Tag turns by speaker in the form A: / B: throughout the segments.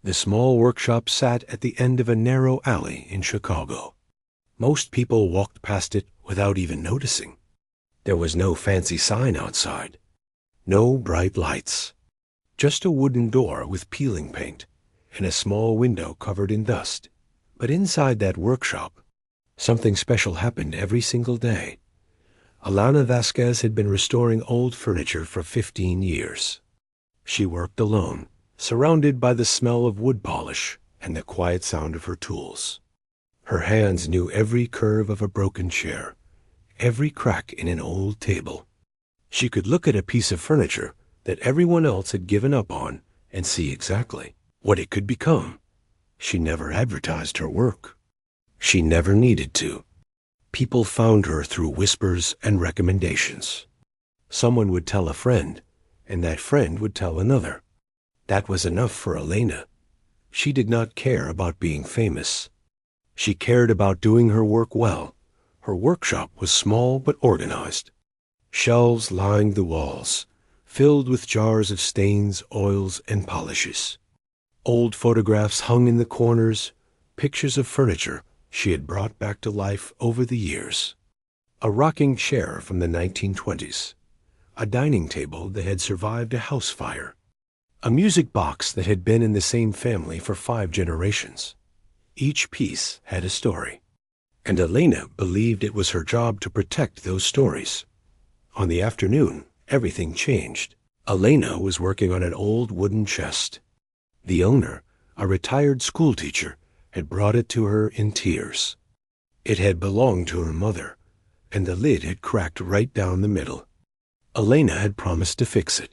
A: The small workshop sat at the end of a narrow alley in Chicago. Most people walked past it without even noticing. There was no fancy sign outside, no bright lights, just a wooden door with peeling paint and a small window covered in dust. But inside that workshop, something special happened every single day. Alana Vasquez had been restoring old furniture for 15 years. She worked alone, surrounded by the smell of wood polish and the quiet sound of her tools. Her hands knew every curve of a broken chair, every crack in an old table. She could look at a piece of furniture that everyone else had given up on and see exactly what it could become. She never advertised her work. She never needed to. People found her through whispers and recommendations. Someone would tell a friend, and that friend would tell another. That was enough for Elena. She did not care about being famous. She cared about doing her work well. Her workshop was small but organized. Shelves lined the walls, filled with jars of stains, oils, and polishes. Old photographs hung in the corners, pictures of furniture she had brought back to life over the years. A rocking chair from the 1920s, a dining table that had survived a house fire, a music box that had been in the same family for 5 generations. Each piece had a story, and Elena believed it was her job to protect those stories. On the afternoon, everything changed. Elena was working on an old wooden chest. The owner, a retired schoolteacher, had brought it to her in tears. It had belonged to her mother, and the lid had cracked right down the middle. Elena had promised to fix it.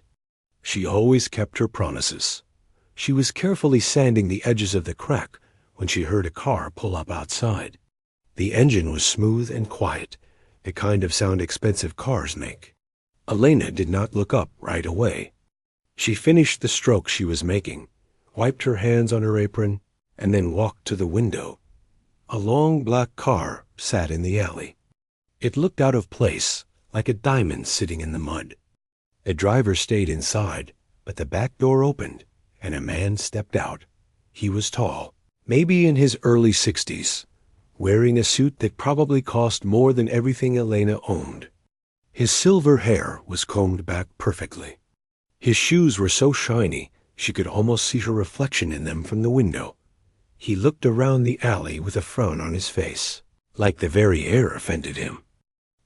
A: She always kept her promises. She was carefully sanding the edges of the crack when she heard a car pull up outside. The engine was smooth and quiet, the kind of sound expensive cars make. Elena did not look up right away. She finished the stroke she was making, wiped her hands on her apron, and then walked to the window. A long black car sat in the alley. It looked out of place, like a diamond sitting in the mud. The driver stayed inside, but the back door opened, and a man stepped out. He was tall, maybe in his early 60s, wearing a suit that probably cost more than everything Elena owned. His silver hair was combed back perfectly. His shoes were so shiny she could almost see her reflection in them from the window. He looked around the alley with a frown on his face, like the very air offended him.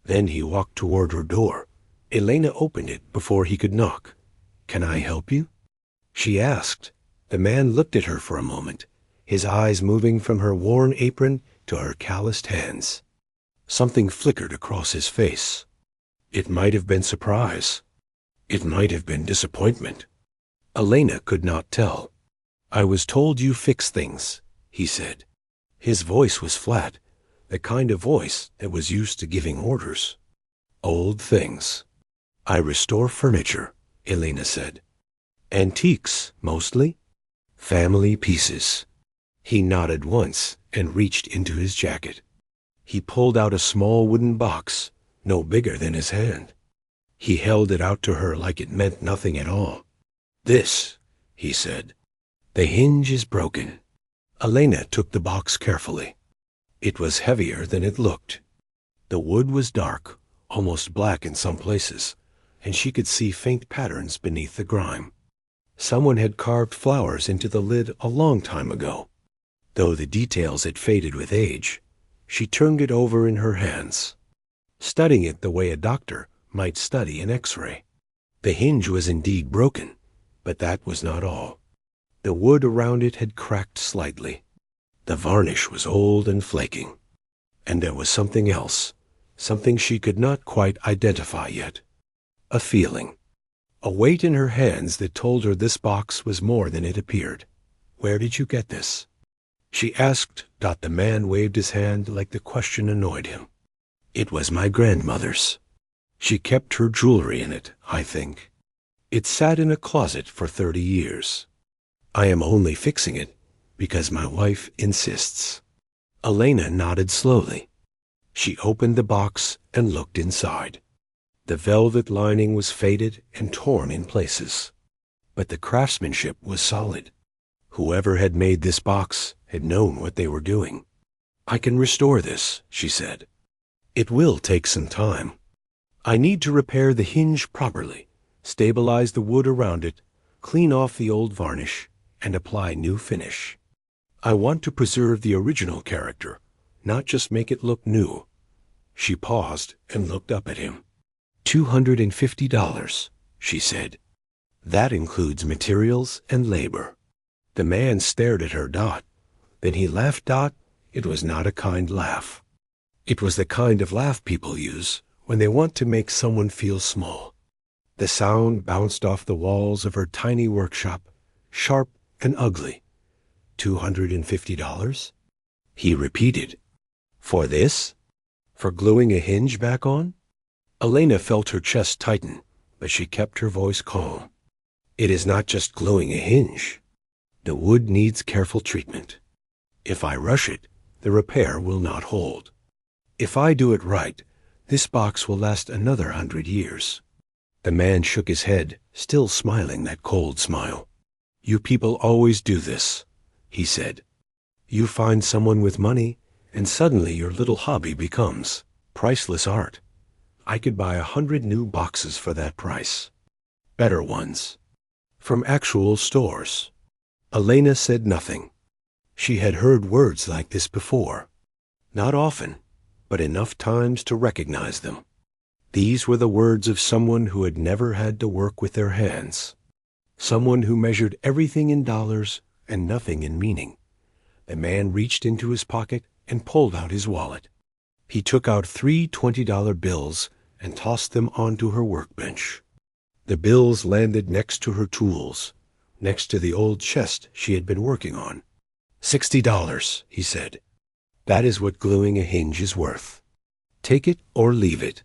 A: Then he walked toward her door. Elena opened it before he could knock. "Can I help you?" she asked. The man looked at her for a moment, his eyes moving from her worn apron to her calloused hands. Something flickered across his face. It might have been surprise. It might have been disappointment. Elena could not tell. "I was told you fix things," he said. His voice was flat, the kind of voice that was used to giving orders. "Old things. I restore furniture," Elena said. "Antiques, mostly. Family pieces." He nodded once and reached into his jacket. He pulled out a small wooden box, no bigger than his hand. He held it out to her like it meant nothing at all. "This," he said. "The hinge is broken." Elena took the box carefully. It was heavier than it looked. The wood was dark, almost black in some places, and she could see faint patterns beneath the grime. Someone had carved flowers into the lid a long time ago. Though the details had faded with age, she turned it over in her hands, studying it the way a doctor might study an X-ray. The hinge was indeed broken, but that was not all. The wood around it had cracked slightly. The varnish was old and flaking. And there was something else, something she could not quite identify yet. A feeling, a weight in her hands that told her this box was more than it appeared. "Where did you get this?" she asked. The man waved his hand like the question annoyed him. "It was my grandmother's. She kept her jewelry in it, I think. It sat in a closet for 30 years. I am only fixing it because my wife insists." Elena nodded slowly. She opened the box and looked inside. The velvet lining was faded and torn in places, but the craftsmanship was solid. Whoever had made this box had known what they were doing. "I can restore this," she said. "It will take some time. I need to repair the hinge properly, stabilize the wood around it, clean off the old varnish, and apply new finish. I want to preserve the original character, not just make it look new." She paused and looked up at him. $250, she said. "That includes materials and labor." The man stared at her, Dot. Then he laughed, Dot. It was not a kind laugh. It was the kind of laugh people use when they want to make someone feel small. The sound bounced off the walls of her tiny workshop, sharp and ugly. $250? He repeated. "For this? For gluing a hinge back on?" Elena felt her chest tighten, but she kept her voice calm. "It is not just gluing a hinge. The wood needs careful treatment. If I rush it, the repair will not hold. If I do it right, this box will last another 100 years." The man shook his head, still smiling that cold smile. "You people always do this," he said. "You find someone with money, and suddenly your little hobby becomes priceless art. I could buy 100 new boxes for that price. Better ones. From actual stores." Elena said nothing. She had heard words like this before. Not often, but enough times to recognize them. These were the words of someone who had never had to work with their hands. Someone who measured everything in dollars and nothing in meaning. The man reached into his pocket and pulled out his wallet. He took out 3 $20 bills and tossed them onto her workbench. The bills landed next to her tools, next to the old chest she had been working on. $60, he said. "That is what gluing a hinge is worth. Take it or leave it."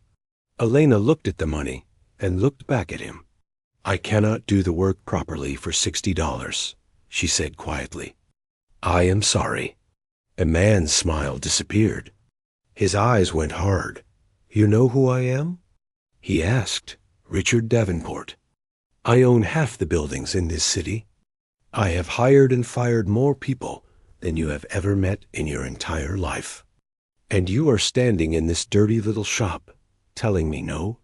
A: Elena looked at the money and looked back at him. "I cannot do the work properly for $60, she said quietly. "I am sorry." A man's smile disappeared. His eyes went hard. "You know who I am?" He asked. "Richard Davenport. I own half the buildings in this city. I have hired and fired more people than you have ever met in your entire life. And you are standing in this dirty little shop, telling me no?"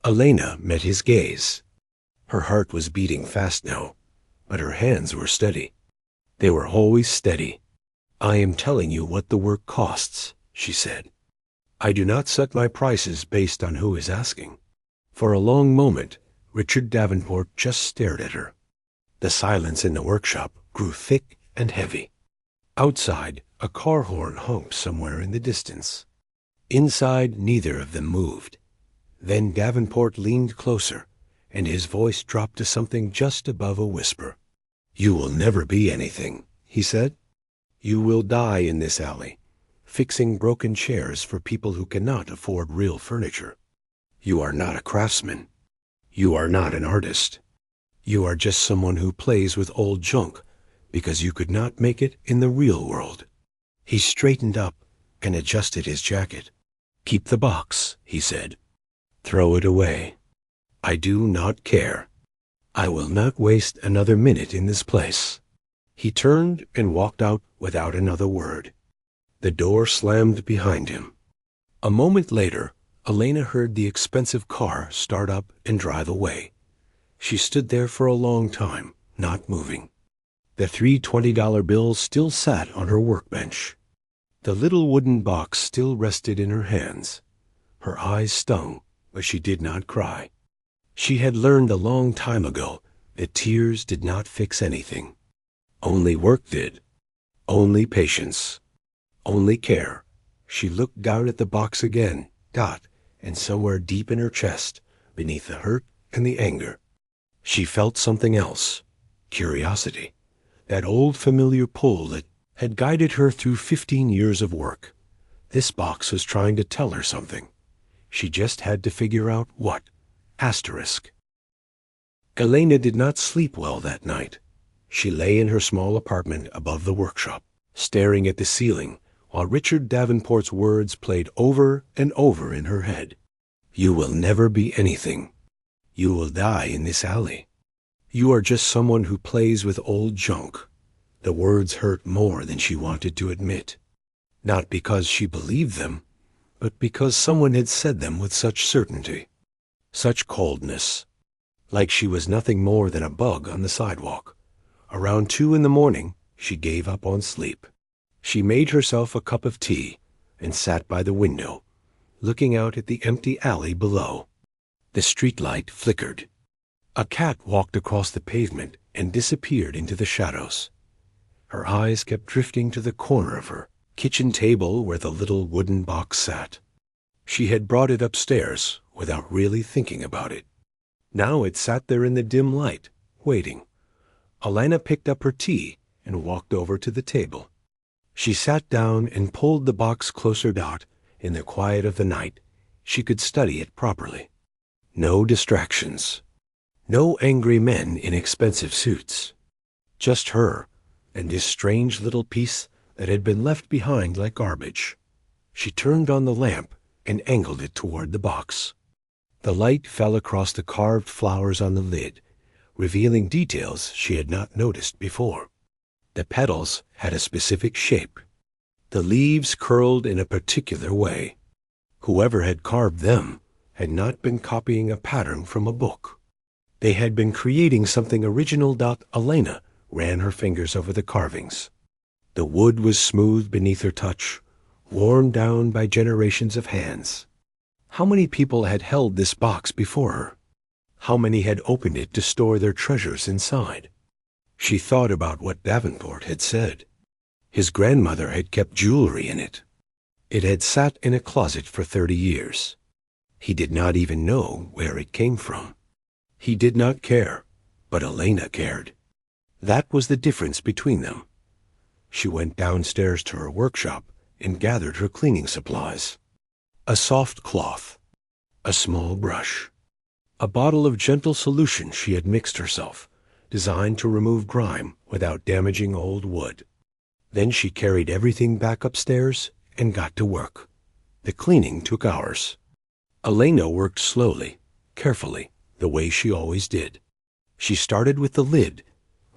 A: Elena met his gaze. Her heart was beating fast now, but her hands were steady. They were always steady. "I am telling you what the work costs," she said. "I do not set my prices based on who is asking." For a long moment, Richard Davenport just stared at her. The silence in the workshop grew thick and heavy. Outside, a car horn honked somewhere in the distance. Inside, neither of them moved. Then Davenport leaned closer, and his voice dropped to something just above a whisper. "You will never be anything," he said. "You will die in this alley, fixing broken chairs for people who cannot afford real furniture. You are not a craftsman. You are not an artist. You are just someone who plays with old junk because you could not make it in the real world." He straightened up and adjusted his jacket. "Keep the box," he said. "Throw it away. I do not care. I will not waste another minute in this place." He turned and walked out without another word. The door slammed behind him. A moment later, Elena heard the expensive car start up and drive away. She stood there for a long time, not moving. The 3 $20 bills still sat on her workbench. The little wooden box still rested in her hands. Her eyes stung, but she did not cry. She had learned a long time ago that tears did not fix anything. Only work did. Only patience. Only care. She looked down at the box again, Dot, and somewhere deep in her chest, beneath the hurt and the anger, she felt something else. Curiosity. That old familiar pull that had guided her through 15 years of work. This box was trying to tell her something. She just had to figure out what. Asterisk. Elena did not sleep well that night. She lay in her small apartment above the workshop, staring at the ceiling, while Richard Davenport's words played over and over in her head. "You will never be anything. You will die in this alley. You are just someone who plays with old junk. The words hurt more than she wanted to admit. Not because she believed them, but because someone had said them with such certainty, such coldness, like she was nothing more than a bug on the sidewalk. Around 2 in the morning, she gave up on sleep. She made herself a cup of tea and sat by the window, looking out at the empty alley below. The streetlight flickered. A cat walked across the pavement and disappeared into the shadows. Her eyes kept drifting to the corner of her kitchen table where the little wooden box sat. She had brought it upstairs without really thinking about it. Now it sat there in the dim light, waiting. Elena picked up her tea and walked over to the table. She sat down and pulled the box closer. In the quiet of the night, she could study it properly. No distractions. No angry men in expensive suits. Just her and this strange little piece that had been left behind like garbage. She turned on the lamp and angled it toward the box. The light fell across the carved flowers on the lid, revealing details she had not noticed before. The petals had a specific shape. The leaves curled in a particular way. Whoever had carved them had not been copying a pattern from a book. They had been creating something original. Elena ran her fingers over the carvings. The wood was smooth beneath her touch, worn down by generations of hands. How many people had held this box before her? How many had opened it to store their treasures inside? She thought about what Davenport had said. His grandmother had kept jewelry in it. It had sat in a closet for 30 years. He did not even know where it came from. He did not care, but Elena cared. That was the difference between them. She went downstairs to her workshop and gathered her cleaning supplies. A soft cloth, a small brush, a bottle of gentle solution she had mixed herself, designed to remove grime without damaging old wood. Then she carried everything back upstairs and got to work. The cleaning took hours. Elena worked slowly, carefully, the way she always did. She started with the lid,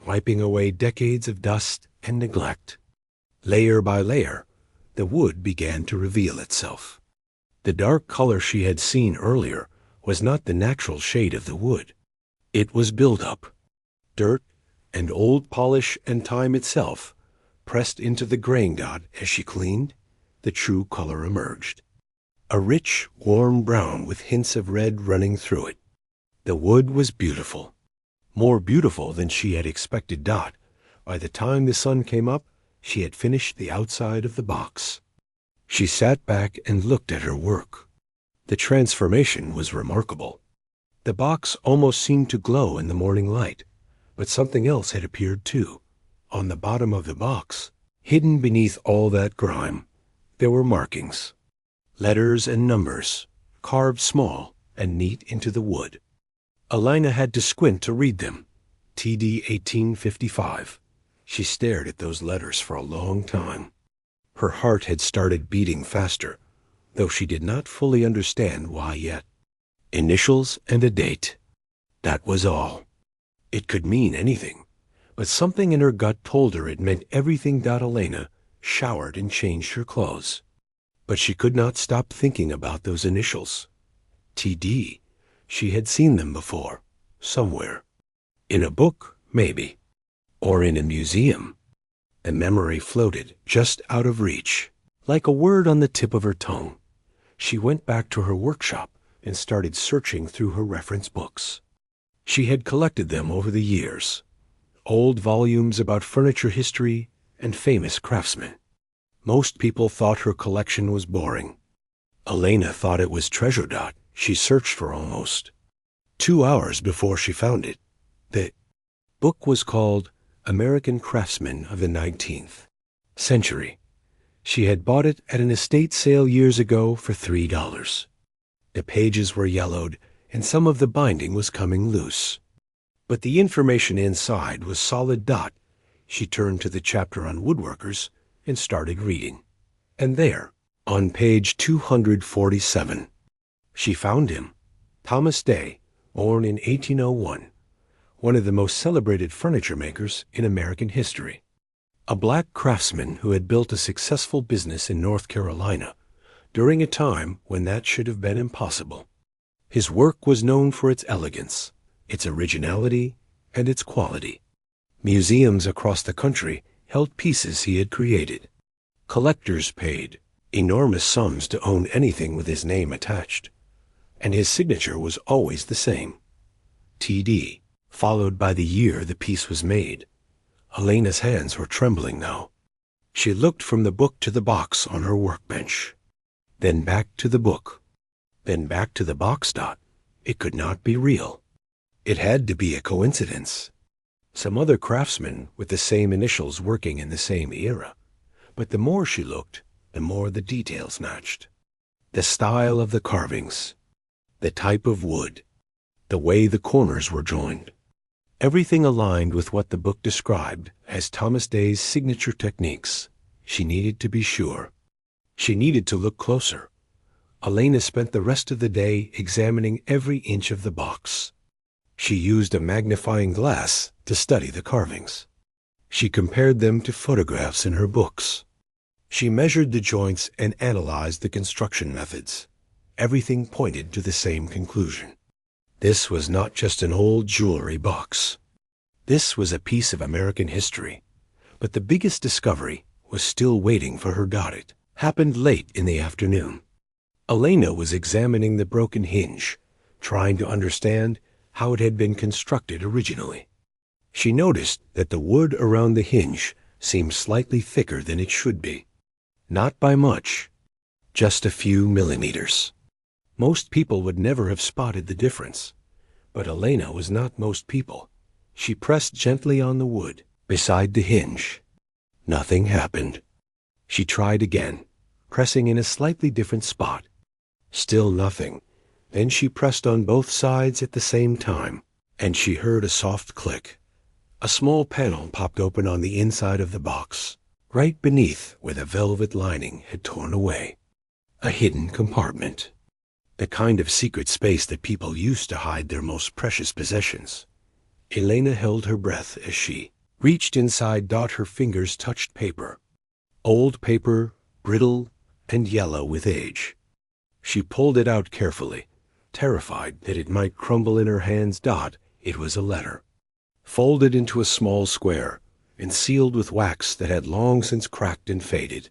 A: wiping away decades of dust and neglect. Layer by layer, the wood began to reveal itself. The dark color she had seen earlier was not the natural shade of the wood. It was buildup. Dirt and old polish and time itself pressed into the graying dot as she cleaned. The true color emerged. A rich, warm brown with hints of red running through it. The wood was beautiful. More beautiful than she had expected. By the time the sun came up, she had finished the outside of the box. She sat back and looked at her work. The transformation was remarkable. The box almost seemed to glow in the morning light, but something else had appeared too. On the bottom of the box, hidden beneath all that grime, there were markings. Letters and numbers, carved small and neat into the wood. Elena had to squint to read them. TD 1855. She stared at those letters for a long time. Her heart had started beating faster, though she did not fully understand why yet. Initials and a date. That was all. It could mean anything, but something in her gut told her it meant everything. Elena showered and changed her clothes. But she could not stop thinking about those initials. TD. She had seen them before, somewhere. In a book, maybe. Or in a museum. The memory floated just out of reach, like a word on the tip of her tongue. She went back to her workshop and started searching through her reference books. She had collected them over the years. Old volumes about furniture history and famous craftsmen. Most people thought her collection was boring. Elena thought it was treasure. She searched for almost 2 hours before she found it. The book was called American Craftsmen of the 19th Century. She had bought it at an estate sale years ago for $3. The pages were yellowed, and some of the binding was coming loose. But the information inside was solid. She turned to the chapter on woodworkers and started reading. And there, on page 247, she found him, Thomas Day, born in 1801, one of the most celebrated furniture makers in American history. a black craftsman who had built a successful business in North Carolina during a time when that should have been impossible. His work was known for its elegance, its originality, and its quality. Museums across the country held pieces he had created. Collectors paid enormous sums to own anything with his name attached, and his signature was always the same, TD, followed by the year the piece was made. Elena's hands were trembling now. She looked from the book to the box on her workbench, then back to the book, then back to the box. It could not be real. It had to be a coincidence. Some other craftsman with the same initials working in the same era. But the more she looked, the more the details matched. The style of the carvings, the type of wood, the way the corners were joined. Everything aligned with what the book described as Thomas Day's signature techniques. She needed to be sure. She needed to look closer. Elena spent the rest of the day examining every inch of the box. She used a magnifying glass to study the carvings. She compared them to photographs in her books. She measured the joints and analyzed the construction methods. Everything pointed to the same conclusion. This was not just an old jewelry box. This was a piece of American history. But the biggest discovery was still waiting for her. It happened late in the afternoon. Elena was examining the broken hinge, trying to understand how it had been constructed originally. She noticed that the wood around the hinge seemed slightly thicker than it should be. Not by much, just a few millimeters. Most people would never have spotted the difference. But Elena was not most people. She pressed gently on the wood beside the hinge. Nothing happened. She tried again, pressing in a slightly different spot. Still nothing. Then she pressed on both sides at the same time, and she heard a soft click. A small panel popped open on the inside of the box, right beneath where the velvet lining had torn away. A hidden compartment. The kind of secret space that people used to hide their most precious possessions. Elena held her breath as she reached inside. Her fingers touched paper. Old paper, brittle and yellow with age. She pulled it out carefully, terrified that it might crumble in her hands. It was a letter, folded into a small square and sealed with wax that had long since cracked and faded.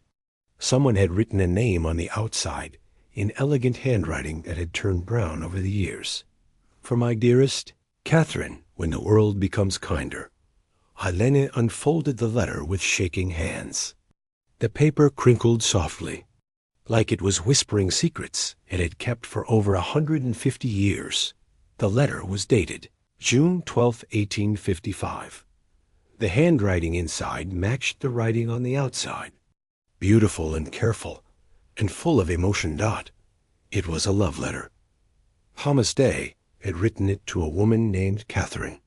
A: Someone had written a name on the outside in elegant handwriting that had turned brown over the years. For my dearest Catherine, when the world becomes kinder. Elena unfolded the letter with shaking hands. The paper crinkled softly, like it was whispering secrets it had kept for over 150 years. The letter was dated June 12, 1855. The handwriting inside matched the writing on the outside. Beautiful and careful, and full of emotion. It was a love letter. Thomas Day had written it to a woman named Catherine.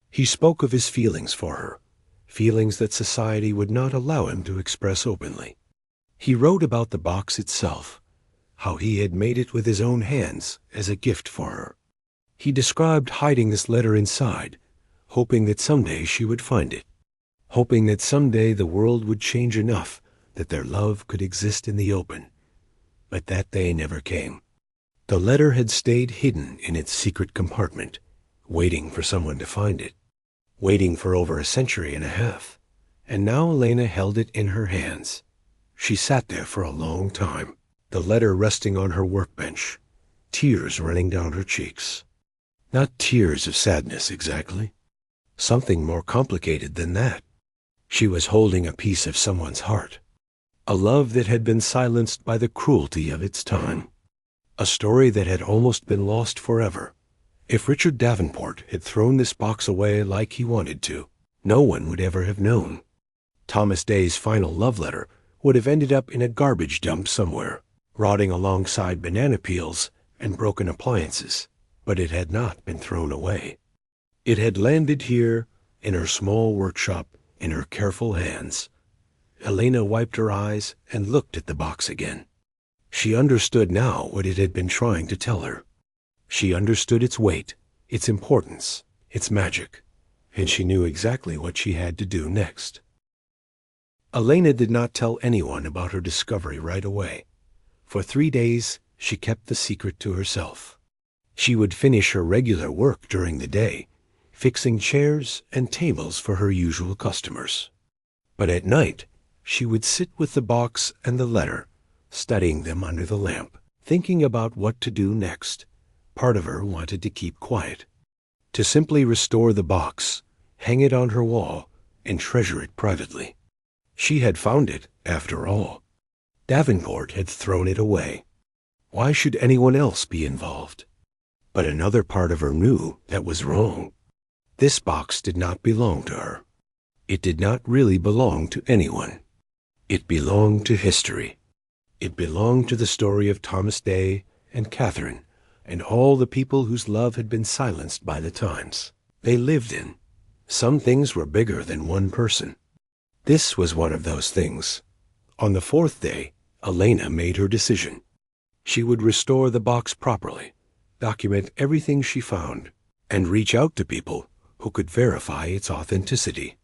A: He spoke of his feelings for her, feelings that society would not allow him to express openly. He wrote about the box itself, how he had made it with his own hands as a gift for her. He described hiding this letter inside, hoping that someday she would find it, hoping that someday the world would change enough that their love could exist in the open. But that day never came. The letter had stayed hidden in its secret compartment, waiting for someone to find it, waiting for over a century and a half. And now Elena held it in her hands. She sat there for a long time, the letter resting on her workbench, tears running down her cheeks. Not tears of sadness exactly. Something more complicated than that. She was holding a piece of someone's heart, a love that had been silenced by the cruelty of its time, a story that had almost been lost forever. If Richard Davenport had thrown this box away like he wanted to, no one would ever have known. Thomas Day's final love letter would have ended up in a garbage dump somewhere, rotting alongside banana peels and broken appliances, but it had not been thrown away. It had landed here, in her small workshop, in her careful hands. Elena wiped her eyes and looked at the box again. She understood now what it had been trying to tell her. She understood its weight, its importance, its magic, and she knew exactly what she had to do next. Elena did not tell anyone about her discovery right away. For 3 days, she kept the secret to herself. She would finish her regular work during the day, fixing chairs and tables for her usual customers. But at night, she would sit with the box and the letter, studying them under the lamp, thinking about what to do next. Part of her wanted to keep quiet, to simply restore the box, hang it on her wall, and treasure it privately. She had found it, after all. Davenport had thrown it away. Why should anyone else be involved? But another part of her knew that was wrong. This box did not belong to her. It did not really belong to anyone. It belonged to history. It belonged to the story of Thomas Day and Catherine and all the people whose love had been silenced by the times they lived in. Some things were bigger than one person. This was one of those things. On the 4th day, Elena made her decision. She would restore the box properly, document everything she found, and reach out to people who could verify its authenticity.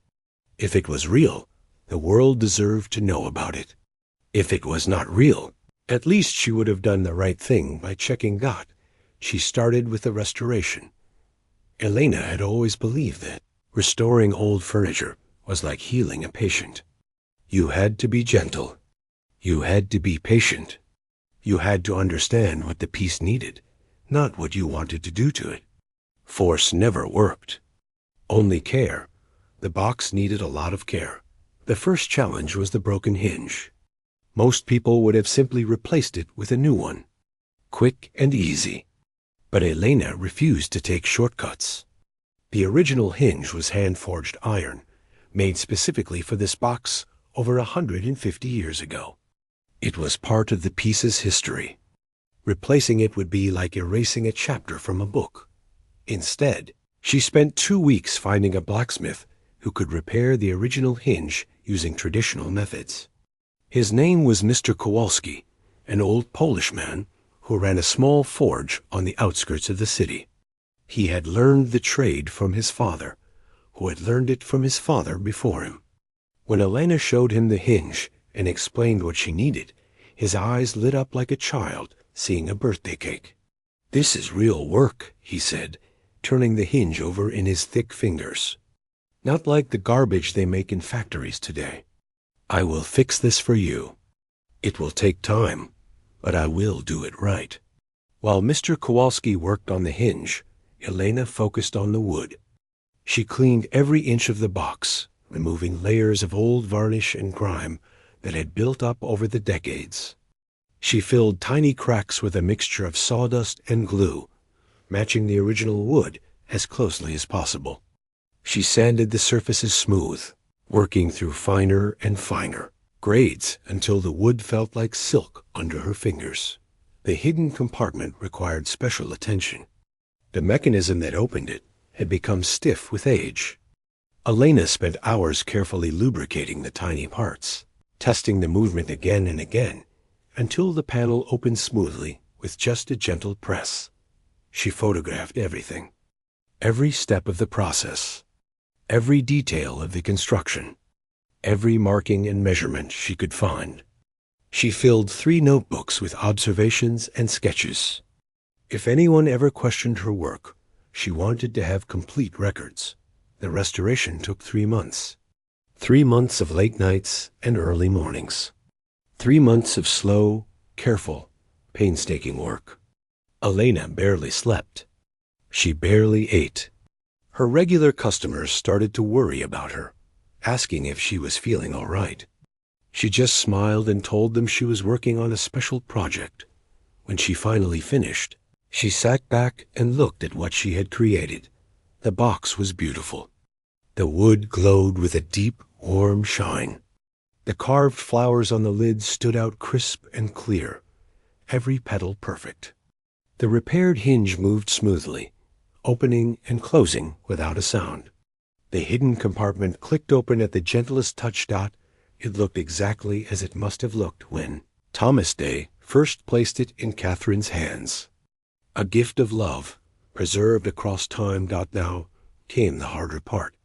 A: If it was real, the world deserved to know about it. If it was not real, at least she would have done the right thing by checking God. She started with the restoration. Elena had always believed that restoring old furniture was like healing a patient. You had to be gentle. You had to be patient. You had to understand what the piece needed, not what you wanted to do to it. Force never worked. Only care. The box needed a lot of care. The first challenge was the broken hinge. Most people would have simply replaced it with a new one. Quick and easy. But Elena refused to take shortcuts. The original hinge was hand-forged iron, made specifically for this box over 150 years ago. It was part of the piece's history. Replacing it would be like erasing a chapter from a book. Instead, she spent 2 weeks finding a blacksmith who could repair the original hinge using traditional methods. His name was Mr. Kowalski, an old Polish man who ran a small forge on the outskirts of the city. He had learned the trade from his father, who had learned it from his father before him. When Elena showed him the hinge and explained what she needed, his eyes lit up like a child seeing a birthday cake. "This is real work," he said, turning the hinge over in his thick fingers. "Not like the garbage they make in factories today. I will fix this for you. It will take time, but I will do it right." While Mr. Kowalski worked on the hinge, Elena focused on the wood. She cleaned every inch of the box, removing layers of old varnish and grime that had built up over the decades. She filled tiny cracks with a mixture of sawdust and glue, matching the original wood as closely as possible. She sanded the surfaces smooth, working through finer and finer grades until the wood felt like silk under her fingers. The hidden compartment required special attention. The mechanism that opened it had become stiff with age. Elena spent hours carefully lubricating the tiny parts, testing the movement again and again, until the panel opened smoothly with just a gentle press. She photographed everything, every step of the process, every detail of the construction, every marking and measurement she could find. She filled 3 notebooks with observations and sketches. If anyone ever questioned her work, she wanted to have complete records. The restoration took 3 months. 3 months of late nights and early mornings. 3 months of slow, careful, painstaking work. Elena barely slept. She barely ate. Her regular customers started to worry about her, asking if she was feeling all right. She just smiled and told them she was working on a special project. When she finally finished, she sat back and looked at what she had created. The box was beautiful. The wood glowed with a deep, warm shine. The carved flowers on the lid stood out crisp and clear, every petal perfect. The repaired hinge moved smoothly, opening and closing without a sound. The hidden compartment clicked open at the gentlest touch. It looked exactly as it must have looked when Thomas Day first placed it in Catherine's hands. A gift of love, preserved across time. Now came the harder part.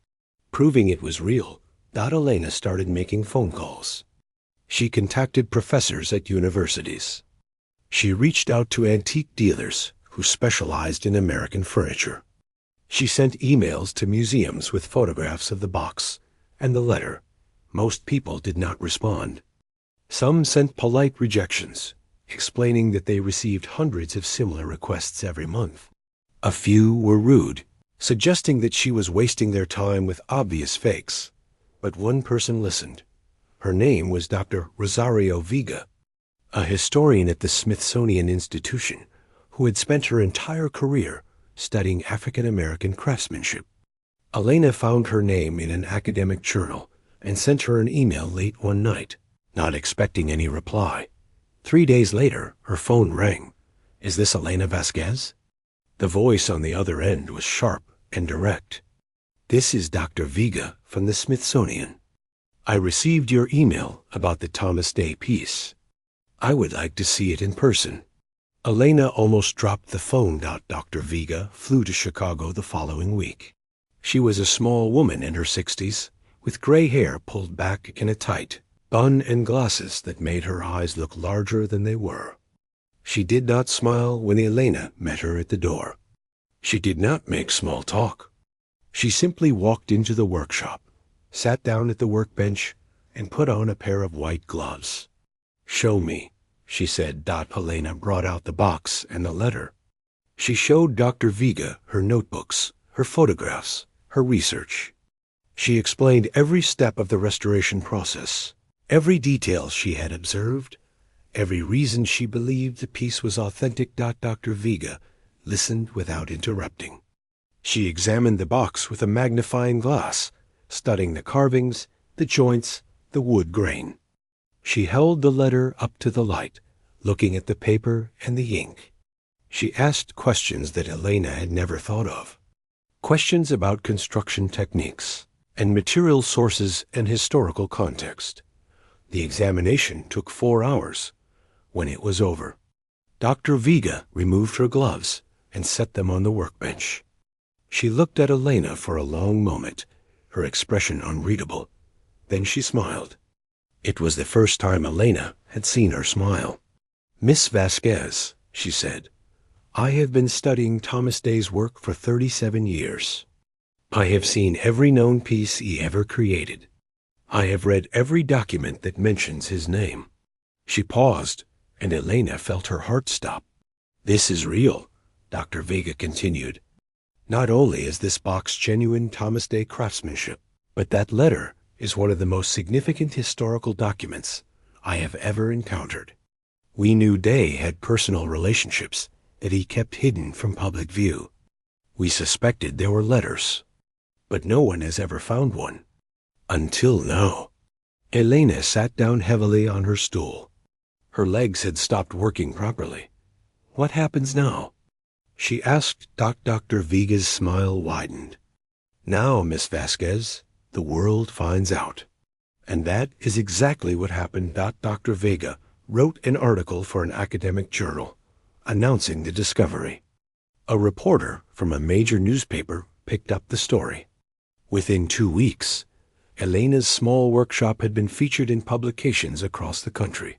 A: Proving it was real Elena started making phone calls. She contacted professors at universities. She reached out to antique dealers who specialized in American furniture. She sent emails to museums with photographs of the box and the letter. Most people did not respond. Some sent polite rejections, explaining that they received hundreds of similar requests every month. A few were rude, suggesting that she was wasting their time with obvious fakes. But one person listened. Her name was Dr. Rosario Vega, a historian at the Smithsonian Institution who had spent her entire career studying African American craftsmanship. Elena found her name in an academic journal and sent her an email late one night, not expecting any reply. 3 days later, her phone rang. "Is this Elena Vasquez?" The voice on the other end was sharp and direct. "This is Dr. Vega from the Smithsonian. I received your email about the Thomas Day piece. I would like to see it in person." Elena almost dropped the phone. Dr. Vega flew to Chicago the following week. She was a small woman in her 60s, with gray hair pulled back in a tight bun and glasses that made her eyes look larger than they were. She did not smile when Elena met her at the door. She did not make small talk. She simply walked into the workshop, sat down at the workbench, and put on a pair of white gloves. "Show me," she said. Elena brought out the box and the letter. She showed Dr. Vega her notebooks, her photographs, her research. She explained every step of the restoration process, every detail she had observed, every reason she believed the piece was authentic. Dr. Vega listened without interrupting. She examined the box with a magnifying glass, studying the carvings, the joints, the wood grain. She held the letter up to the light, looking at the paper and the ink. She asked questions that Elena had never thought of. Questions about construction techniques and material sources and historical context. The examination took 4 hours. When it was over, Dr. Vega removed her gloves and set them on the workbench. She looked at Elena for a long moment, her expression unreadable. Then she smiled. It was the first time Elena had seen her smile. "Miss Vasquez," she said, "I have been studying Thomas Day's work for 37 years. I have seen every known piece he ever created. I have read every document that mentions his name." She paused, and Elena felt her heart stop. "This is real," Dr. Vega continued. "Not only is this box genuine Thomas Day craftsmanship, but that letter is one of the most significant historical documents I have ever encountered. We knew Day had personal relationships that he kept hidden from public view. We suspected there were letters, but no one has ever found one. Until now." Elena sat down heavily on her stool. Her legs had stopped working properly. "What happens now?" she asked. Dr. Vega's smile widened. "Now, Miss Vasquez, the world finds out." And that is exactly what happened. Dr. Vega wrote an article for an academic journal, announcing the discovery. A reporter from a major newspaper picked up the story. Within 2 weeks, Elena's small workshop had been featured in publications across the country.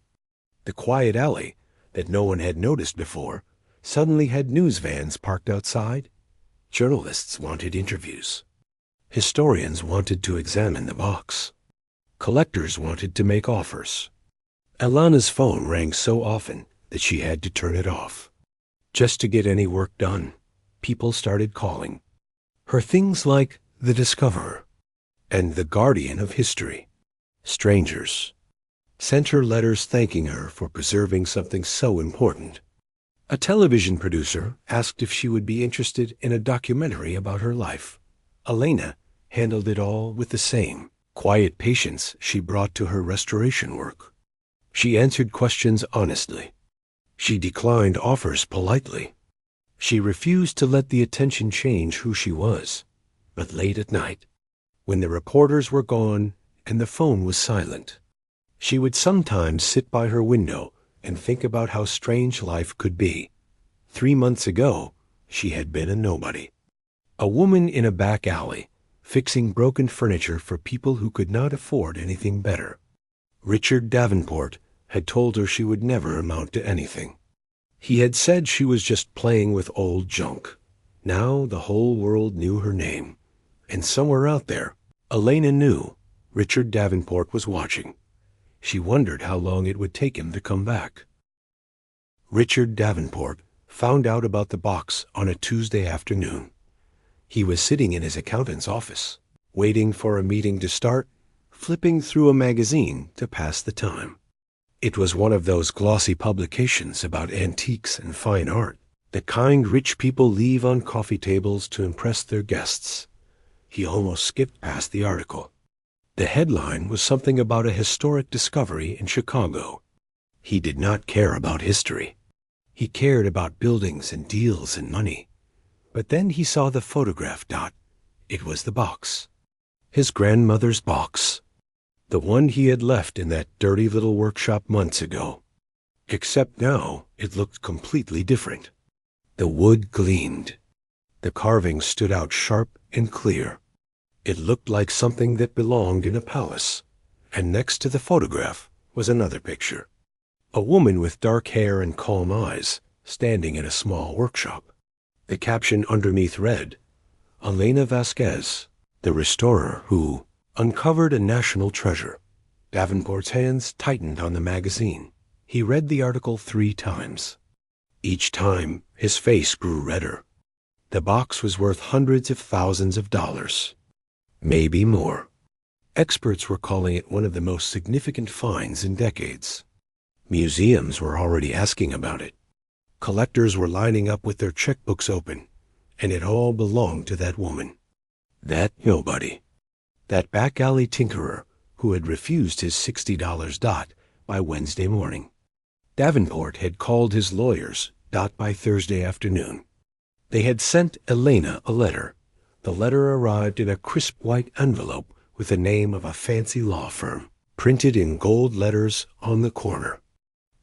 A: The quiet alley that no one had noticed before suddenly had news vans parked outside. Journalists wanted interviews. Historians wanted to examine the box. Collectors wanted to make offers. Elena's phone rang so often that she had to turn it off. Just to get any work done, people started calling. Her things like the Discoverer and the Guardian of History, strangers, sent her letters thanking her for preserving something so important. A television producer asked if she would be interested in a documentary about her life. Elena handled it all with the same quiet patience she brought to her restoration work. She answered questions honestly. She declined offers politely. She refused to let the attention change who she was. But late at night, when the reporters were gone and the phone was silent, she would sometimes sit by her window and think about how strange life could be. 3 months ago, she had been a nobody. A woman in a back alley, fixing broken furniture for people who could not afford anything better. Richard Davenport had told her she would never amount to anything. He had said she was just playing with old junk. Now the whole world knew her name. And somewhere out there, Elena knew Richard Davenport was watching. She wondered how long it would take him to come back. Richard Davenport found out about the box on a Tuesday afternoon. He was sitting in his accountant's office, waiting for a meeting to start, flipping through a magazine to pass the time. It was one of those glossy publications about antiques and fine art, the kind rich people leave on coffee tables to impress their guests. He almost skipped past the article. The headline was something about a historic discovery in Chicago. He did not care about history. He cared about buildings and deals and money. But then he saw the photograph. It was the box. His grandmother's box. The one he had left in that dirty little workshop months ago. Except now it looked completely different. The wood gleamed. The carving stood out sharp and clear. It looked like something that belonged in a palace. And next to the photograph was another picture. A woman with dark hair and calm eyes, standing in a small workshop. The caption underneath read, Elena Vasquez, the restorer who uncovered a national treasure. Davenport's hands tightened on the magazine. He read the article 3 times. Each time, his face grew redder. The box was worth hundreds of thousands of dollars. Maybe more. Experts were calling it one of the most significant finds in decades. Museums were already asking about it. Collectors were lining up with their checkbooks open, and it all belonged to that woman. That nobody. That back-alley tinkerer who had refused his $60 by Wednesday morning. Davenport had called his lawyers by Thursday afternoon. They had sent Elena a letter. The letter arrived in a crisp white envelope with the name of a fancy law firm, printed in gold letters on the corner.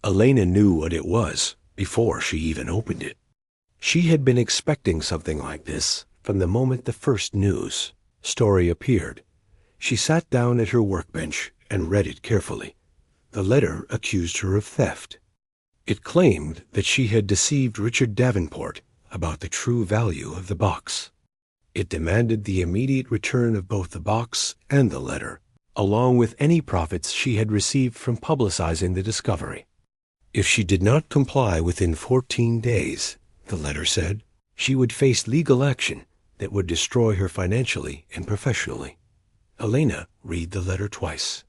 A: Elena knew what it was before she even opened it. She had been expecting something like this from the moment the first news story appeared. She sat down at her workbench and read it carefully. The letter accused her of theft. It claimed that she had deceived Richard Davenport about the true value of the box. It demanded the immediate return of both the box and the letter, along with any profits she had received from publicizing the discovery. If she did not comply within 14 days, the letter said, she would face legal action that would destroy her financially and professionally. Elena read the letter twice.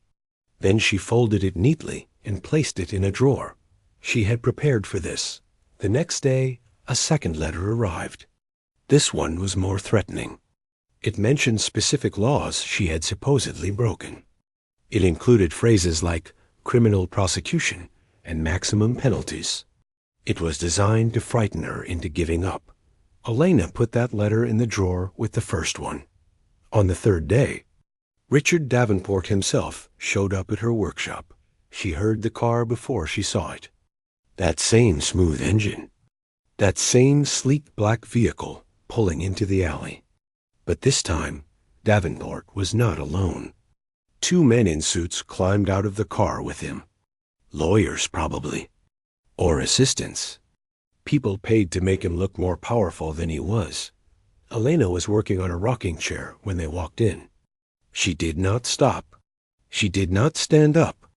A: Then she folded it neatly and placed it in a drawer. She had prepared for this. The next day, a second letter arrived. This one was more threatening. It mentioned specific laws she had supposedly broken. It included phrases like criminal prosecution and maximum penalties. It was designed to frighten her into giving up. Elena put that letter in the drawer with the first one. On the third day, Richard Davenport himself showed up at her workshop. She heard the car before she saw it. That same smooth engine. That same sleek black vehicle pulling into the alley. But this time, Davenport was not alone. 2 men in suits climbed out of the car with him. Lawyers, probably. Or assistants. People paid to make him look more powerful than he was. Elena was working on a rocking chair when they walked in. She did not stop. She did not stand up.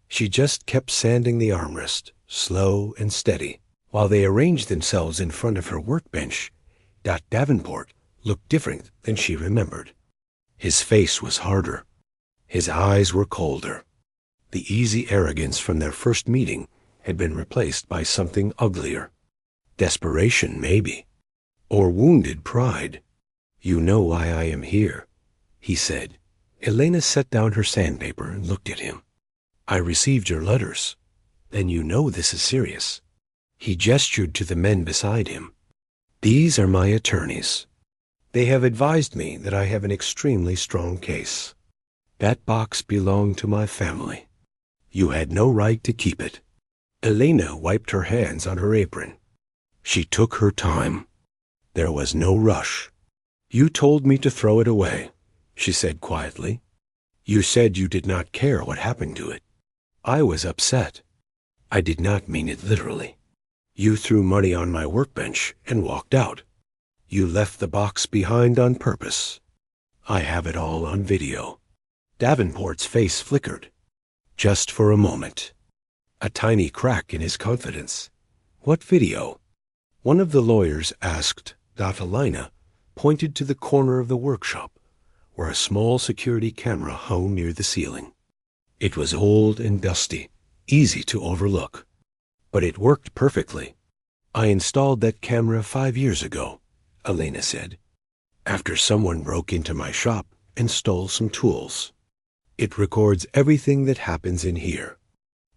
A: She just kept sanding the armrest, slow and steady, while they arranged themselves in front of her workbench. Davenport looked different than she remembered. His face was harder. His eyes were colder. The easy arrogance from their first meeting had been replaced by something uglier. Desperation, maybe. Or wounded pride. "You know why I am here," he said. Elena set down her sandpaper and looked at him. "I received your letters. Then you know this is serious." He gestured to the men beside him. "These are my attorneys. They have advised me that I have an extremely strong case. That box belonged to my family. You had no right to keep it." Elena wiped her hands on her apron. She took her time. There was no rush. "You told me to throw it away. she said quietly. You said you did not care what happened to it. I was upset. I did not mean it literally. You threw money on my workbench and walked out. You left the box behind on purpose. I have it all on video. Davenport's face flickered. Just for a moment. A tiny crack in his confidence. What video? One of the lawyers asked. Elena pointed to the corner of the workshop, where a small security camera hung near the ceiling. It was old and dusty, easy to overlook. But it worked perfectly. I installed that camera 5 years ago, Elena said, after someone broke into my shop and stole some tools. It records everything that happens in here.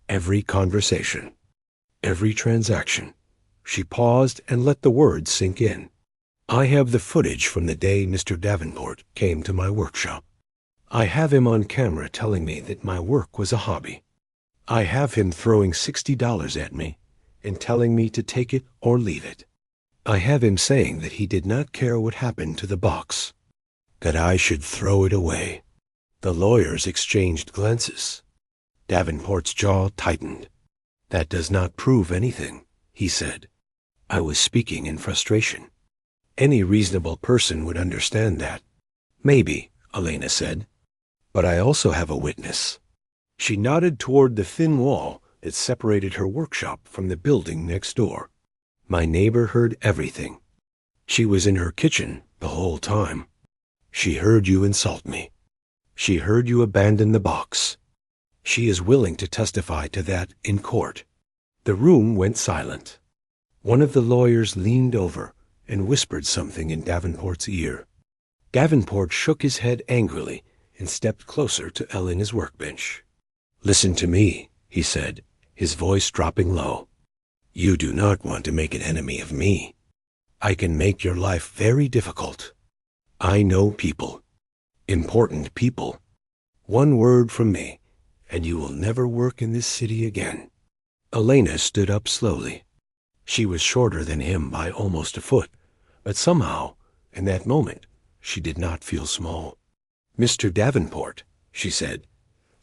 A: Every conversation. Every transaction. She paused and let the words sink in. I have the footage from the day Mr. Davenport came to my workshop. I have him on camera telling me that my work was a hobby. I have him throwing $60 at me and telling me to take it or leave it. I have him saying that he did not care what happened to the box, that I should throw it away. The lawyers exchanged glances. Davenport's jaw tightened. That does not prove anything, he said. I was speaking in frustration. Any reasonable person would understand that. Maybe, Elena said. But I also have a witness. She nodded toward the thin wall that separated her workshop from the building next door. My neighbor heard everything. She was in her kitchen the whole time. She heard you insult me. She heard you abandon the box. She is willing to testify to that in court. The room went silent. One of the lawyers leaned over and whispered something in Davenport's ear. Davenport shook his head angrily and stepped closer to Elena's workbench. Listen to me, he said, his voice dropping low. You do not want to make an enemy of me. I can make your life very difficult. I know people. Important people. One word from me, and you will never work in this city again. Elena stood up slowly. She was shorter than him by almost a foot, but somehow, in that moment, she did not feel small. Mr. Davenport, she said,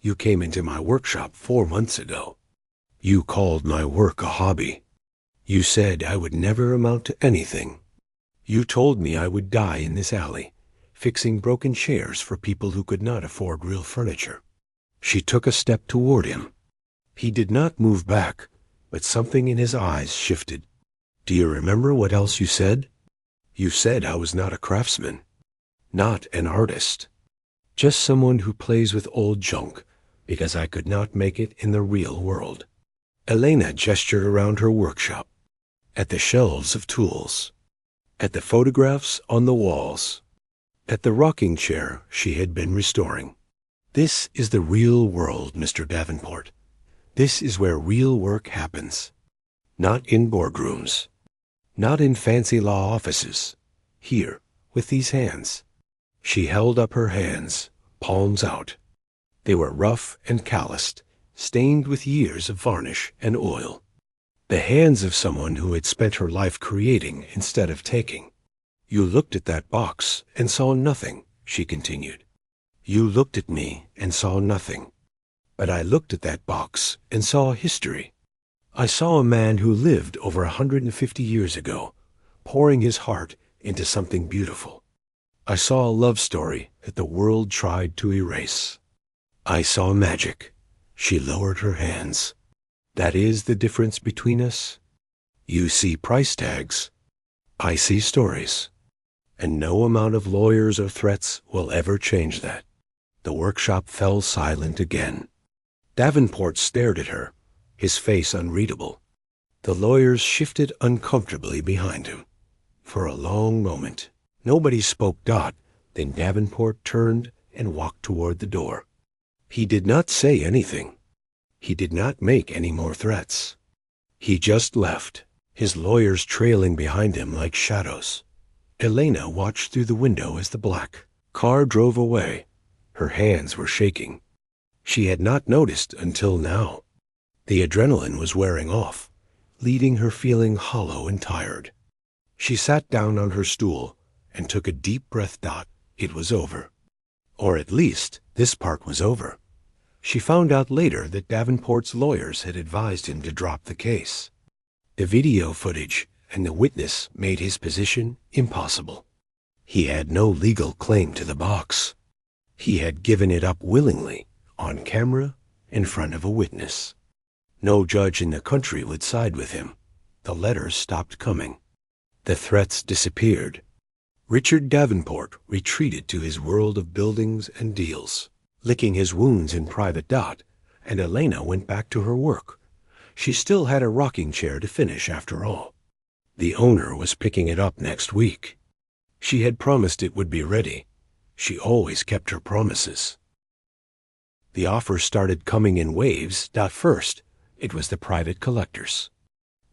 A: you came into my workshop 4 months ago. You called my work a hobby. You said I would never amount to anything. You told me I would die in this alley, fixing broken chairs for people who could not afford real furniture. She took a step toward him. He did not move back, but something in his eyes shifted. Do you remember what else you said? You said I was not a craftsman, not an artist, just someone who plays with old junk because I could not make it in the real world. Elena gestured around her workshop, at the shelves of tools, at the photographs on the walls, at the rocking chair she had been restoring. This is the real world, Mr. Davenport. This is where real work happens. Not in boardrooms. Not in fancy law offices. Here, with these hands. She held up her hands, palms out. They were rough and calloused, stained with years of varnish and oil. The hands of someone who had spent her life creating instead of taking. You looked at that box and saw nothing, she continued. You looked at me and saw nothing. But I looked at that box and saw history. I saw a man who lived over 150 years ago, pouring his heart into something beautiful. I saw a love story that the world tried to erase. I saw magic. She lowered her hands. That is the difference between us. You see price tags. I see stories. And no amount of lawyers or threats will ever change that. The workshop fell silent again. Davenport stared at her, his face unreadable. The lawyers shifted uncomfortably behind him. For a long moment, nobody spoke. Then Davenport turned and walked toward the door. He did not say anything. He did not make any more threats. He just left, his lawyers trailing behind him like shadows. Elena watched through the window as the black car drove away. Her hands were shaking. She had not noticed until now. The adrenaline was wearing off, leaving her feeling hollow and tired. She sat down on her stool and took a deep breath. It was over. Or at least, this part was over. She found out later that Davenport's lawyers had advised him to drop the case. The video footage and the witness made his position impossible. He had no legal claim to the box. He had given it up willingly, on camera, in front of a witness. No judge in the country would side with him. The letters stopped coming. The threats disappeared. Richard Davenport retreated to his world of buildings and deals, licking his wounds in private, and Elena went back to her work. She still had a rocking chair to finish after all. The owner was picking it up next week. She had promised it would be ready. She always kept her promises. The offers started coming in waves. First, it was the private collectors.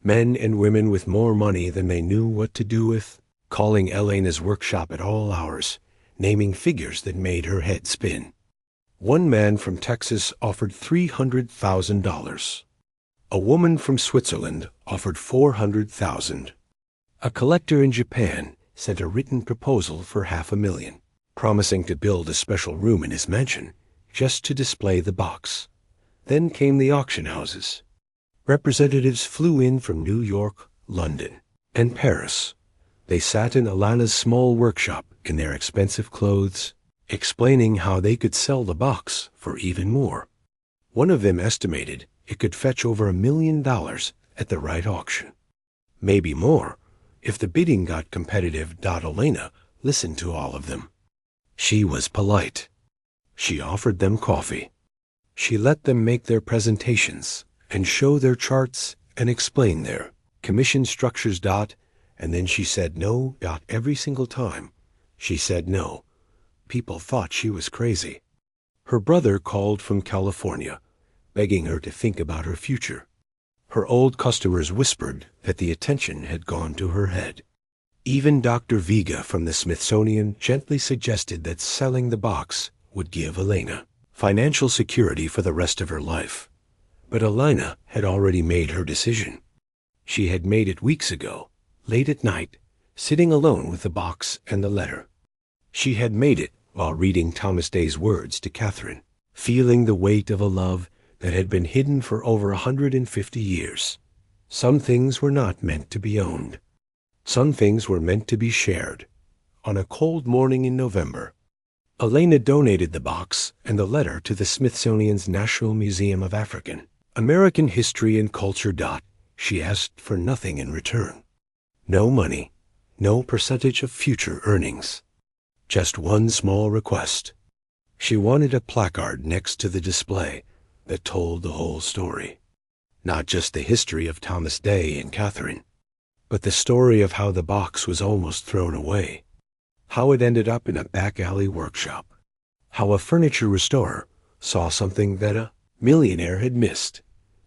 A: Men and women with more money than they knew what to do with, calling Elena's workshop at all hours, naming figures that made her head spin. One man from Texas offered $300,000. A woman from Switzerland offered $400,000. A collector in Japan sent a written proposal for $500,000, promising to build a special room in his mansion just to display the box. Then came the auction houses. Representatives flew in from New York, London, and Paris. They sat in Elena's small workshop in their expensive clothes, explaining how they could sell the box for even more. One of them estimated it could fetch over $1 million at the right auction. Maybe more, if the bidding got competitive. Elena listened to all of them. She was polite. She offered them coffee. She let them make their presentations and show their charts and explain their commission structures. And then she said no. Every single time she said no, people thought she was crazy. Her brother called from California, begging her to think about her future. Her old customers whispered that the attention had gone to her head. Even Dr. Vega from the Smithsonian gently suggested that selling the box would give Elena financial security for the rest of her life. But Elena had already made her decision. She had made it weeks ago, late at night, sitting alone with the box and the letter. She had made it while reading Thomas Day's words to Catherine, feeling the weight of a love that had been hidden for over 150 years. Some things were not meant to be owned. Some things were meant to be shared. On a cold morning in November, Elena donated the box and the letter to the Smithsonian's National Museum of African American History and Culture. She asked for nothing in return. No money, no percentage of future earnings. Just one small request. She wanted a placard next to the display that told the whole story. Not just the history of Thomas Day and Catherine, but the story of how the box was almost thrown away, how it ended up in a back alley workshop, how a furniture restorer saw something that a millionaire had missed.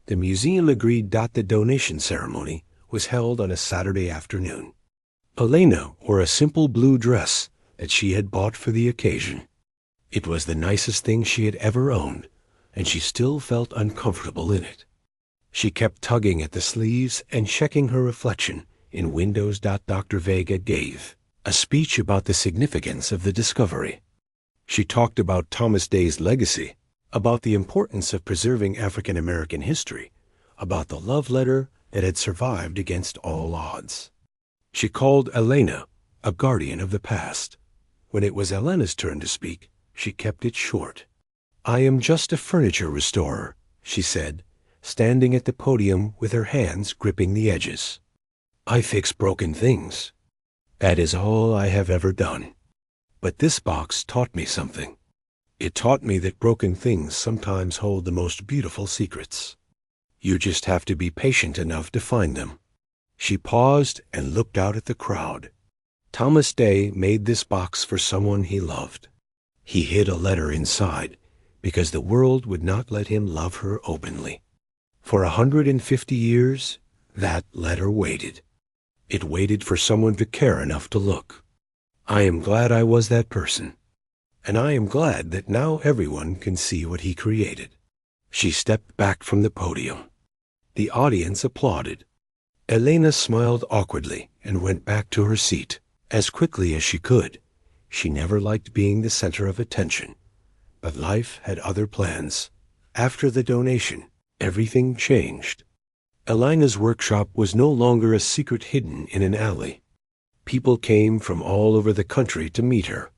A: The museum agreed. The donation ceremony was held on a Saturday afternoon. Elena wore a simple blue dress that she had bought for the occasion. It was the nicest thing she had ever owned, and she still felt uncomfortable in it. She kept tugging at the sleeves and checking her reflection in windows. Dr. Vega gave a speech about the significance of the discovery. She talked about Thomas Day's legacy, about the importance of preserving African American history, about the love letter that had survived against all odds. She called Elena a guardian of the past. When it was Elena's turn to speak, she kept it short. "I am just a furniture restorer," she said, standing at the podium with her hands gripping the edges. "I fix broken things. That is all I have ever done. But this box taught me something. It taught me that broken things sometimes hold the most beautiful secrets. You just have to be patient enough to find them." She paused and looked out at the crowd. Thomas Day made this box for someone he loved. He hid a letter inside because the world would not let him love her openly. For 150 years, that letter waited. It waited for someone to care enough to look. I am glad I was that person. And I am glad that now everyone can see what he created. She stepped back from the podium. The audience applauded. Elena smiled awkwardly and went back to her seat. As quickly as she could, She never liked being the center of attention, but life had other plans. After the donation, everything changed. Elena's workshop was no longer a secret hidden in an alley. People came from all over the country to meet her.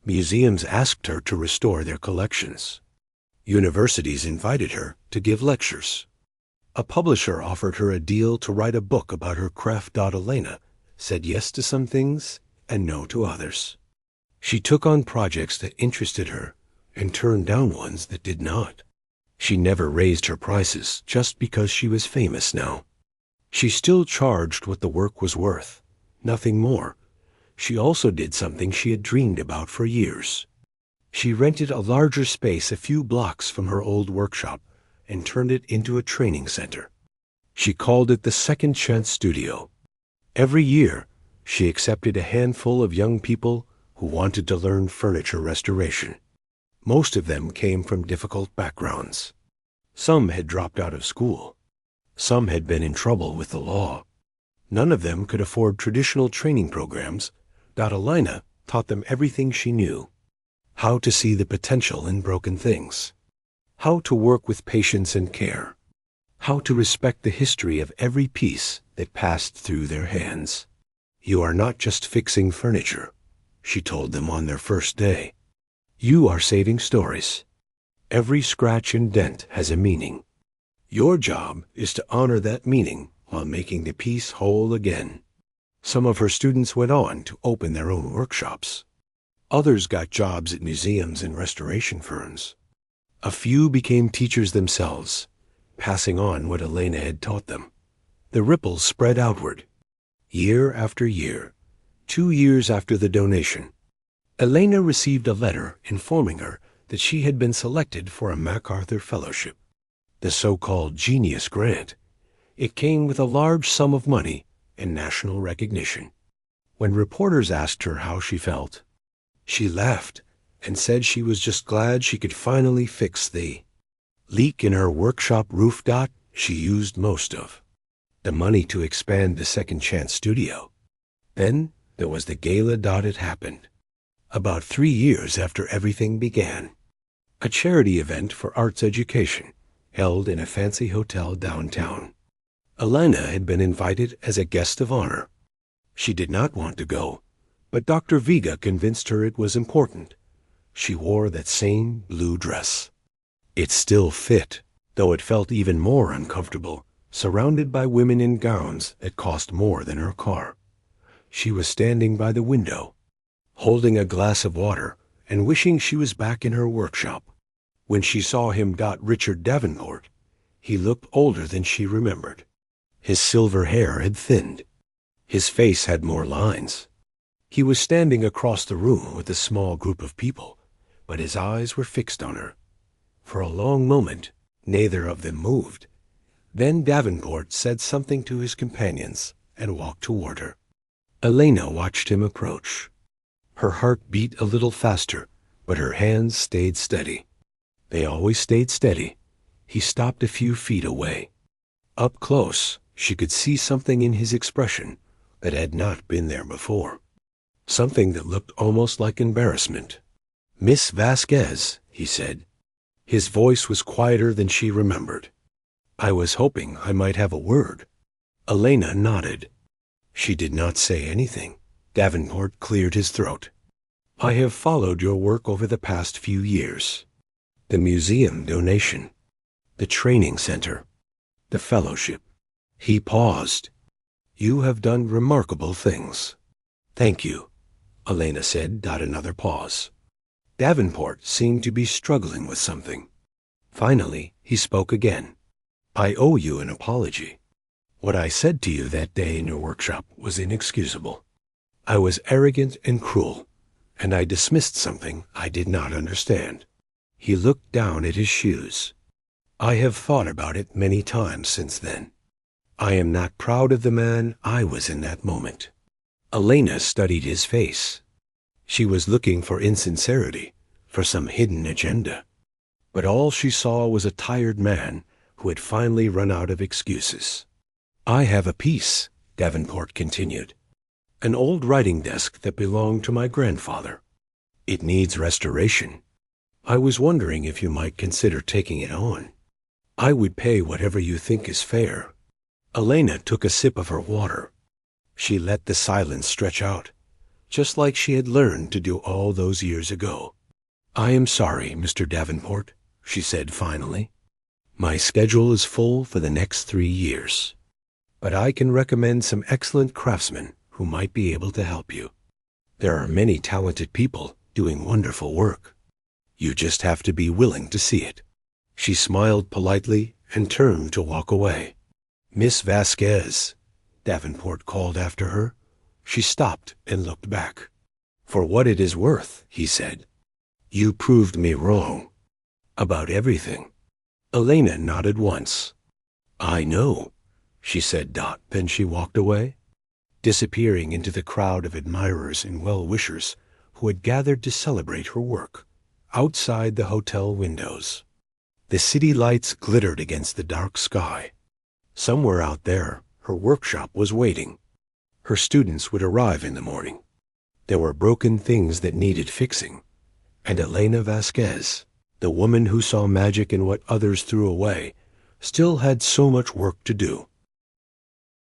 A: Museums asked her to restore their collections. Universities invited her to give lectures. A publisher offered her a deal to write a book about her craft. Elena said yes to some things and no to others. She took on projects that interested her and turned down ones that did not. She never raised her prices just because she was famous now. She still charged what the work was worth, nothing more. She also did something she had dreamed about for years. She rented a larger space a few blocks from her old workshop and turned it into a training center. She called it the Second Chance Studio. Every year, she accepted a handful of young people who wanted to learn furniture restoration. Most of them came from difficult backgrounds. Some had dropped out of school. Some had been in trouble with the law. None of them could afford traditional training programs. Elena taught them everything she knew: how to see the potential in broken things, how to work with patience and care, how to respect the history of every piece that passed through their hands. "You are not just fixing furniture," she told them on their first day. "You are saving stories. Every scratch and dent has a meaning. Your job is to honor that meaning while making the piece whole again." Some of her students went on to open their own workshops. Others got jobs at museums and restoration firms. A few became teachers themselves, passing on what Elena had taught them. The ripples spread outward. Year after year, 2 years after the donation, Elena received a letter informing her that she had been selected for a MacArthur Fellowship, the so-called Genius Grant. It came with a large sum of money and national recognition. When reporters asked her how she felt, she laughed and said she was just glad she could finally fix the leak in her workshop roof. She used most of the money to expand the Second Chance Studio. Then there was the gala. It happened about 3 years after everything began. A charity event for arts education held in a fancy hotel downtown. Elena had been invited as a guest of honor. She did not want to go, but Dr. Vega convinced her it was important. She wore that same blue dress. It still fit, though it felt even more uncomfortable, surrounded by women in gowns that cost more than her car. She was standing by the window, holding a glass of water and wishing she was back in her workshop. When she saw him, Richard Davenport, he looked older than she remembered. His silver hair had thinned. His face had more lines. He was standing across the room with a small group of people, but his eyes were fixed on her. For a long moment, neither of them moved. Then Davenport said something to his companions and walked toward her. Elena watched him approach. Her heart beat a little faster, but her hands stayed steady. They always stayed steady. He stopped a few feet away. Up close, she could see something in his expression that had not been there before. Something that looked almost like embarrassment. "Miss Vasquez," he said. His voice was quieter than she remembered. "I was hoping I might have a word." Elena nodded. She did not say anything. Davenport cleared his throat. "I have followed your work over the past few years. The museum donation, the training center, the fellowship." He paused. "You have done remarkable things." "Thank you," Elena said. Another pause. Davenport seemed to be struggling with something. Finally, he spoke again. "I owe you an apology. What I said to you that day in your workshop was inexcusable. I was arrogant and cruel, and I dismissed something I did not understand." He looked down at his shoes. "I have thought about it many times since then. I am not proud of the man I was in that moment." Elena studied his face. She was looking for insincerity, for some hidden agenda. But all she saw was a tired man who had finally run out of excuses. "I have a piece," Davenport continued. "An old writing desk that belonged to my grandfather. It needs restoration. I was wondering if you might consider taking it on. I would pay whatever you think is fair." Elena took a sip of her water. She let the silence stretch out, just like she had learned to do all those years ago. "I am sorry, Mr. Davenport," she said finally. "My schedule is full for the next 3 years. But I can recommend some excellent craftsmen who might be able to help you. There are many talented people doing wonderful work. You just have to be willing to see it." She smiled politely and turned to walk away. "Miss Vasquez," Davenport called after her. She stopped and looked back. "For what it is worth," he said, "you proved me wrong. About everything." Elena nodded once. "I know," she said. Then she walked away, disappearing into the crowd of admirers and well-wishers who had gathered to celebrate her work outside the hotel windows. The city lights glittered against the dark sky. Somewhere out there, her workshop was waiting. Her students would arrive in the morning. There were broken things that needed fixing, and Elena Vasquez, the woman who saw magic in what others threw away, still had so much work to do.